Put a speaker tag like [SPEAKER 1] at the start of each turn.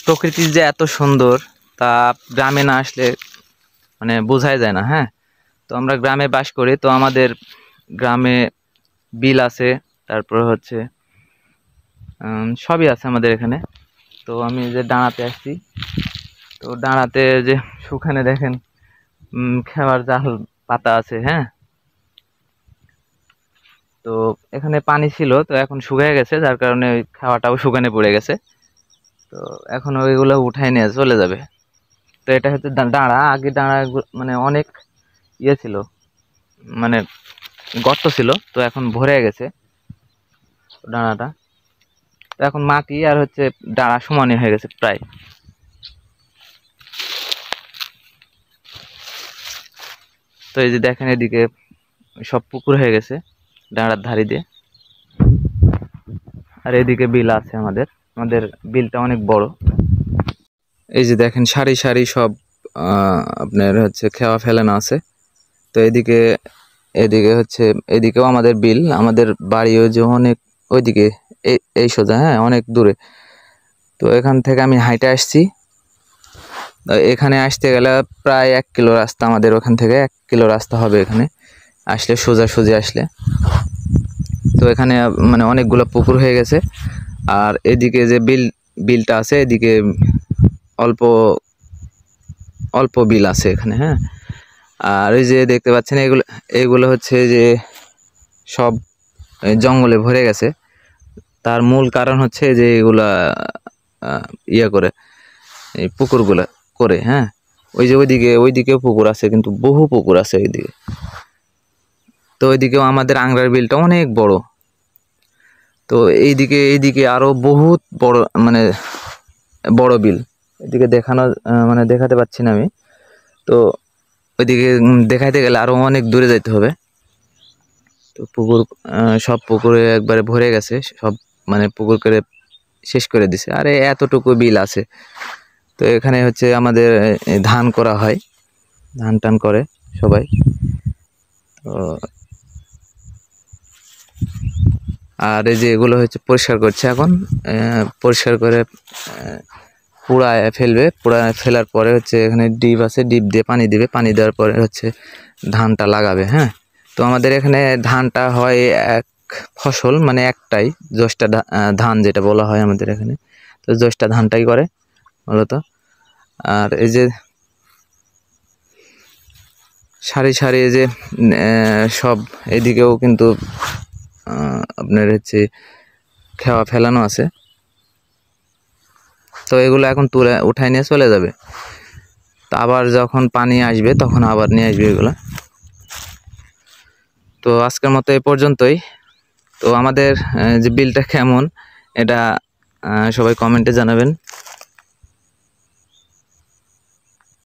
[SPEAKER 1] প্রকৃতি যে এত সুন্দর তা গ্রামে না আসলে মানে বোঝাই যায় না। হ্যাঁ, তো আমরা গ্রামে বাস করি, তো আমাদের গ্রামে বিল আছে, তারপর হচ্ছে সবই আছে আমাদের এখানে। তো আমি যে ডাঙাতে আসছি, তো ডাঙাতে যে সুখানে দেখেন খাবার জাল পাতা আছে। হ্যাঁ, তো এখানে পানি ছিল, তো এখন শুকিয়ে গেছে, যার কারণে ওই খাওয়াটাও শুকানে পড়ে গেছে। তো এখন ওইগুলো উঠাই নিয়ে চলে যাবে। তো এটা হচ্ছে ডাঁড়া। আগে ডাঁড়া মানে অনেক ইয়ে ছিল, মানে গর্ত ছিল, তো এখন ভরে গেছে ডাঁড়াটা। তো এখন মাটি আর হচ্ছে ডাঁড়া সমানই হয়ে গেছে প্রায়। তো এই যে দেখেন এদিকে সব পুকুর হয়ে গেছে ডাঁড়ার ধারি দিয়ে, আর এদিকে বিল আছে আমাদের। আমাদের বিলটা অনেক বড়। এই যে দেখেন সারি সারি সব আপনার হচ্ছে খেওয়া ফেলানো আছে। তো এদিকে এদিকে হচ্ছে এদিকেও আমাদের বিল, আমাদের বাড়িও যে অনেক ওইদিকে, এই সোজা, হ্যাঁ, অনেক দূরে। তো এখান থেকে আমি হাইটে আসছি। এখানে আসতে গেলে প্রায় 1 কিলো রাস্তা, আমাদের ওখান থেকে 1 কিলো রাস্তা হবে এখানে আসলে, সোজাসুজি আসলে। তো এখানে মানে অনেকগুলো পুকুর হয়ে গেছে, আর এদিকে যে বিলটা আছে এদিকে অল্প অল্প বিল আছে এখানে। হ্যাঁ, আর এই যে দেখতে পাচ্ছেন এগুলো এগুলো হচ্ছে যে সব জঙ্গলে ভরে গেছে। তার মূল কারণ হচ্ছে যে এগুলা ইয়ে করে, এই পুকুরগুলা করে। হ্যাঁ, ওই যে ওইদিকেও পুকুর আছে, কিন্তু বহু পুকুর আছে ওইদিকে। তো ওইদিকেও আমাদের আংরার বিলটা অনেক বড়। তো এইদিকে আরো বহুত বড়, মানে বড় বিল। এদিকে মানে দেখাতে পাচ্ছি না আমি। তো ওইদিকে দেখাইতে গেলে আরো অনেক দূরে যাইতে হবে। তো পুকুর সব পুকুরে একবারে ভরে গেছে সব, মানে পুকুর করে শেষ করে দিছে। আরে এতটুকু বিল আছে। তো এখানে হচ্ছে আমাদের ধান করা হয়, ধান টান করে সবাই। তো আর এই যে এগুলো হচ্ছে পরিষ্কার করছে এখন, পরিষ্কার করে পুড়ায় ফেলবে। পুড়ায় ফেলার পরে হচ্ছে এখানে ডিপ আছে, ডিপ দিয়ে পানি দিবে, পানি দেওয়ার পরে হচ্ছে ধানটা লাগাবে। হ্যাঁ, তো আমাদের এখানে ধানটা হয় এক ফসল, মানে একটাই জোষ্টা ধান যেটা বলা হয় আমাদের এখানে। তো জোষ্টা ধানটাই করে মূলত। আর এই যে সারি সারি যে সব এদিকেও কিন্তু আপনার হচ্ছে খেওয়া ফেলানো আছে। তো এগুলো এখন উঠাই নিয়ে চলে যাবে। তো আবার যখন পানি আসবে তখন আবার নিয়ে আসবে এগুলো। তো আজকের মতো এই পর্যন্তই। তো আমাদের যে বিলটা কেমন এটা সবাই কমেন্টে জানাবেন।